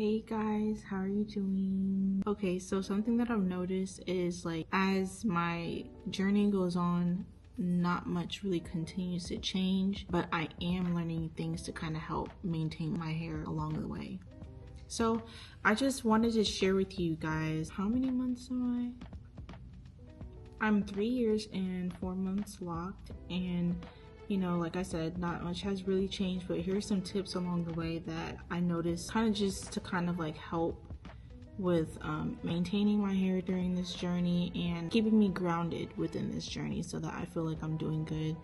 Hey guys, how are you doing? Okay, so something that I've noticed is like as my journey goes on, not much really continues to change, but I am learning things to kind of help maintain my hair along the way. So I just wanted to share with you guys, how many months am I? I'm 3 years and 4 months locked, and you know, like I said, not much has really changed, but here's some tips along the way that I noticed kind of just to kind of like help with maintaining my hair during this journey and keeping me grounded within this journey so that I feel like I'm doing good.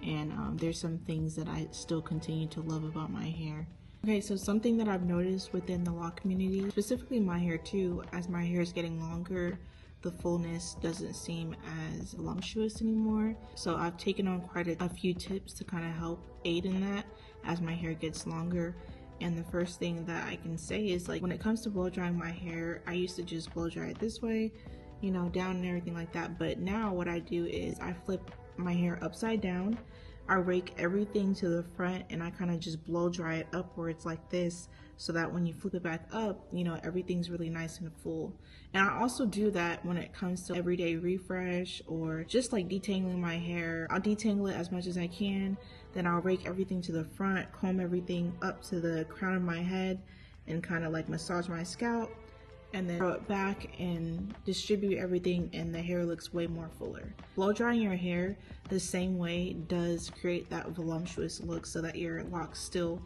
And there's some things that I still continue to love about my hair. Okay, so something that I've noticed within the lock community, specifically my hair too, as my hair is getting longer, the fullness doesn't seem as voluptuous anymore. So I've taken on quite a few tips to kind of help aid in that as my hair gets longer. And the first thing that I can say is, like, when it comes to blow drying my hair, I used to just blow dry it this way, you know, down and everything like that. But now what I do is I flip my hair upside down, I rake everything to the front, and I kind of just blow dry it upwards like this, so that when you flip it back up, you know, everything's really nice and full. And I also do that when it comes to everyday refresh or just like detangling my hair. I'll detangle it as much as I can, then I'll rake everything to the front, comb everything up to the crown of my head, and kind of like massage my scalp, and then throw it back and distribute everything, and the hair looks way more fuller. Blow drying your hair the same way does create that voluptuous look so that your locks still,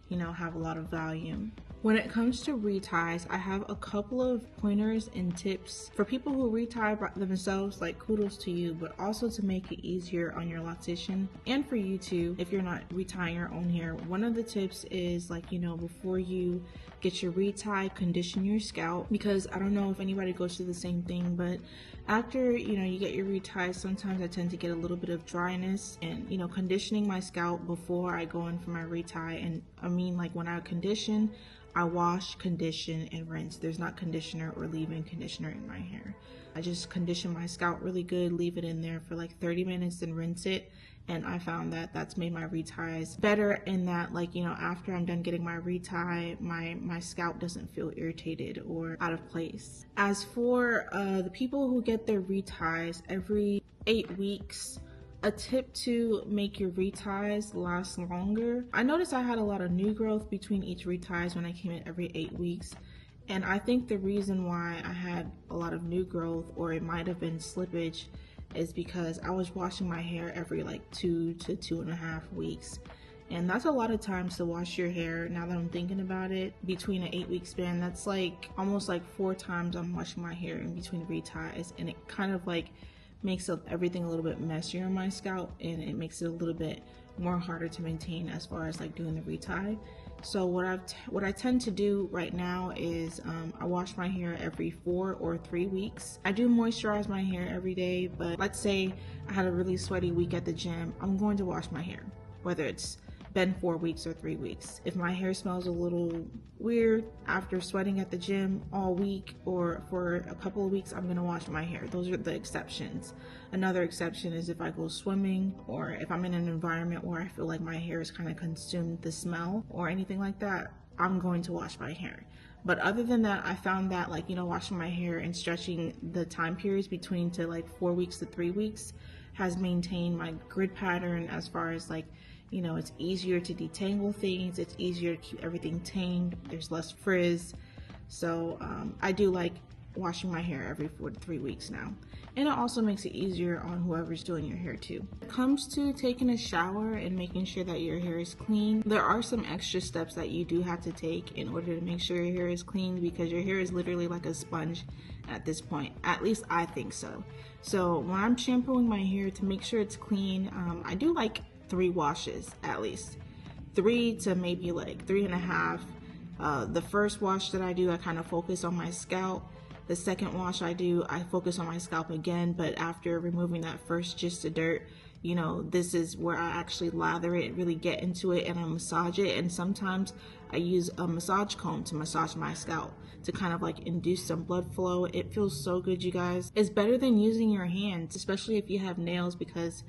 you know, have a lot of volume. When it comes to reties, I have a couple of pointers and tips for people who retie by themselves. Like, kudos to you, but also to make it easier on your loctician and for you too if you're not retying your own hair. One of the tips is, like, you know, before you get your retie, condition your scalp, because I don't know if anybody goes through the same thing, but after, you know, you get your reties, sometimes I tend to get a little bit of dryness, and, you know, conditioning my scalp before I go in for my retie. And I mean, like, when I condition, I wash, condition, and rinse. There's not conditioner or leave-in conditioner in my hair. I just condition my scalp really good, leave it in there for like 30 minutes and rinse it. And I found that that's made my reties better in that, like, you know, after I'm done getting my retie, my scalp doesn't feel irritated or out of place. As for the people who get their reties every 8 weeks, a tip to make your reties last longer. I noticed I had a lot of new growth between each reties when I came in every 8 weeks. And I think the reason why I had a lot of new growth, or it might have been slippage, is because I was washing my hair every like 2 to 2.5 weeks. And that's a lot of times to wash your hair. Now that I'm thinking about it, between an 8-week span, that's like almost like 4 times I'm washing my hair in between reties. And it kind of like makes everything a little bit messier on my scalp, and it makes it a little bit more harder to maintain as far as like doing the retie. So what I tend to do right now is I wash my hair every 4 or 3 weeks. I do moisturize my hair every day, but let's say I had a really sweaty week at the gym, I'm going to wash my hair, whether it's been 4 weeks or 3 weeks. If my hair smells a little weird after sweating at the gym all week or for a couple of weeks, I'm gonna wash my hair. Those are the exceptions. Another exception is if I go swimming, or if I'm in an environment where I feel like my hair is kind of consumed the smell or anything like that, I'm going to wash my hair. But other than that, I found that, like, you know, washing my hair and stretching the time periods between to like 4 weeks to 3 weeks has maintained my grid pattern, as far as like, you know, it's easier to detangle things, it's easier to keep everything tamed, there's less frizz. So I do like washing my hair every 4 to 3 weeks now. And it also makes it easier on whoever's doing your hair too. When it comes to taking a shower and making sure that your hair is clean, there are some extra steps that you do have to take in order to make sure your hair is clean, because your hair is literally like a sponge at this point. At least I think so. So when I'm shampooing my hair to make sure it's clean, I do like 3 washes at least. 3 to maybe like 3.5. The first wash that I do, I kind of focus on my scalp. The second wash I do, I focus on my scalp again, but after removing that first gist of dirt, you know, this is where I actually lather it, really get into it, and I massage it. And sometimes I use a massage comb to massage my scalp to kind of like induce some blood flow. It feels so good, you guys. It's better than using your hands, especially if you have nails, because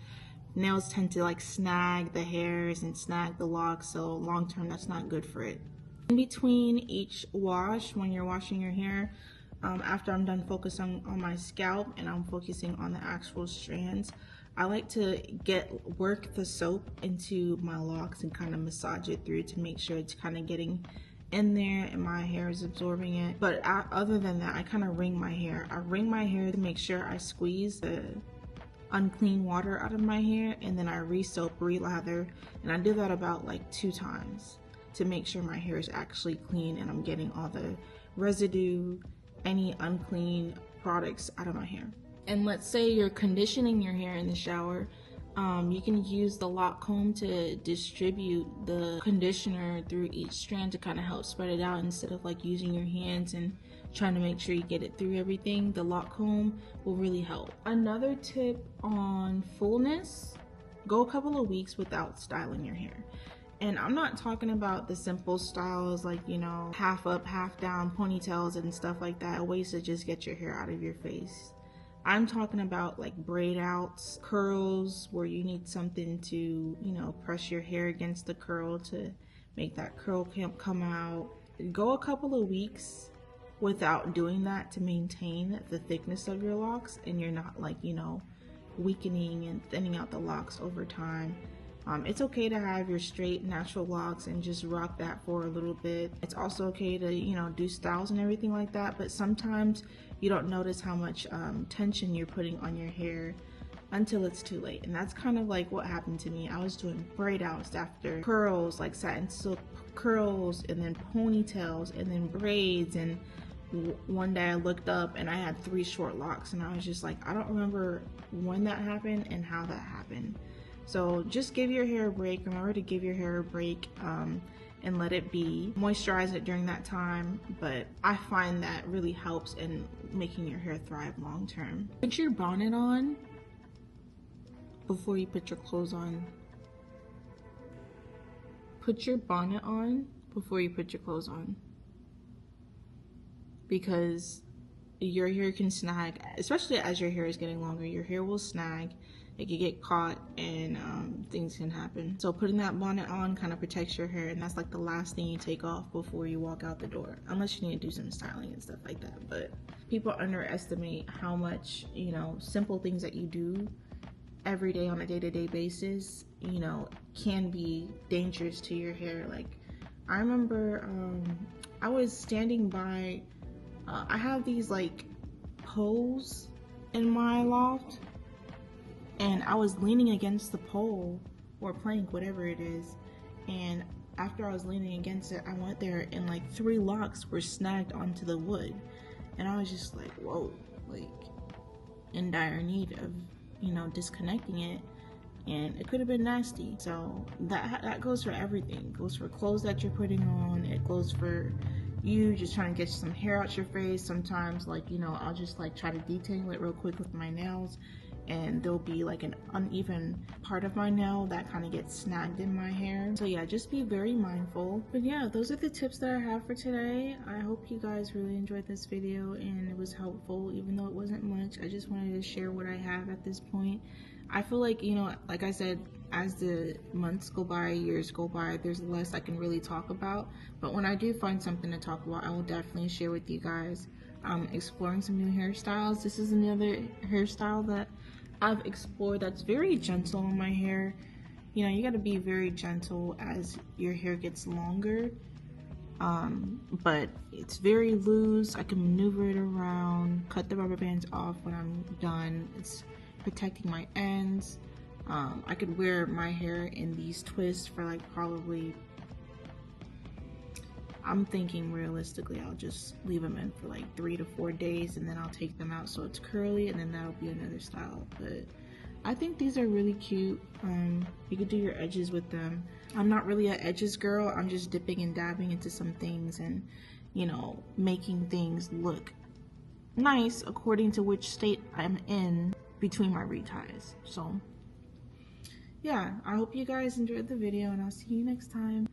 nails tend to like snag the hairs and snag the locks, so long term that's not good for it. In between each wash, when you're washing your hair, after I'm done focusing on my scalp and I'm focusing on the actual strands, I like to work the soap into my locks and kind of massage it through to make sure it's kind of getting in there and my hair is absorbing it. But other than that, I kind of wring my hair. I wring my hair to make sure I squeeze the unclean water out of my hair, and then I re-soap, re-lather, and I do that about like 2 times to make sure my hair is actually clean and I'm getting all the residue, any unclean products out of my hair. And let's say you're conditioning your hair in the shower, you can use the lock comb to distribute the conditioner through each strand to kind of help spread it out instead of like using your hands and trying to make sure you get it through everything. The lock comb will really help. Another tip on fullness, go a couple of weeks without styling your hair. And I'm not talking about the simple styles like, you know, half up, half down ponytails and stuff like that, ways to just get your hair out of your face. I'm talking about like braid outs, curls, where you need something to, you know, press your hair against the curl to make that curl come out. Go a couple of weeks without doing that to maintain the thickness of your locks, and you're not like, you know, weakening and thinning out the locks over time. It's okay to have your straight natural locks and just rock that for a little bit. It's also okay to, you know, do styles and everything like that, but sometimes you don't notice how much tension you're putting on your hair until it's too late. And that's kind of like what happened to me. I was doing braid outs after curls, like satin silk curls, and then ponytails, and then braids, and one day I looked up and I had 3 short locks, and I was just like, I don't remember when that happened and how that happened. So just give your hair a break. Remember to give your hair a break and let it be. Moisturize it during that time, but I find that really helps in making your hair thrive long term. Put your bonnet on before you put your clothes on. Put your bonnet on before you put your clothes on, because your hair can snag, especially as your hair is getting longer. Your hair will snag, it can get caught, and things can happen. So putting that bonnet on kind of protects your hair, and that's like the last thing you take off before you walk out the door, unless you need to do some styling and stuff like that. But people underestimate how much, you know, simple things that you do every day on a day-to-day basis, you know, can be dangerous to your hair. Like, I remember I was standing by, I have these like poles in my loft, and I was leaning against the pole or plank, whatever it is, and after I was leaning against it, I went there and like 3 locks were snagged onto the wood, and I was just like, whoa, like in dire need of, you know, disconnecting it, and it could have been nasty. So that goes for everything. It goes for clothes that you're putting on, it goes for you just trying to get some hair out your face. Sometimes, like, you know, I'll just like try to detangle it real quick with my nails, and there'll be like an uneven part of my nail that kind of gets snagged in my hair. So yeah, just be very mindful. But yeah, those are the tips that I have for today. I hope you guys really enjoyed this video and it was helpful, even though it wasn't much. I just wanted to share what I have at this point. I feel like, you know, like I said, as the months go by, years go by, there's less I can really talk about. But when I do find something to talk about, I will definitely share with you guys. I'm exploring some new hairstyles. This is another hairstyle that I've explored that's very gentle on my hair. You know, you got to be very gentle as your hair gets longer. But it's very loose. I can maneuver it around, cut the rubber bands off when I'm done. It's protecting my ends. I could wear my hair in these twists for like probably, I'm thinking realistically I'll just leave them in for like 3 to 4 days, and then I'll take them out so it's curly, and then that'll be another style. But I think these are really cute. You could do your edges with them. I'm not really an edges girl. I'm just dipping and dabbing into some things and, you know, making things look nice according to which state I'm in between my reties. So yeah, I hope you guys enjoyed the video, and I'll see you next time.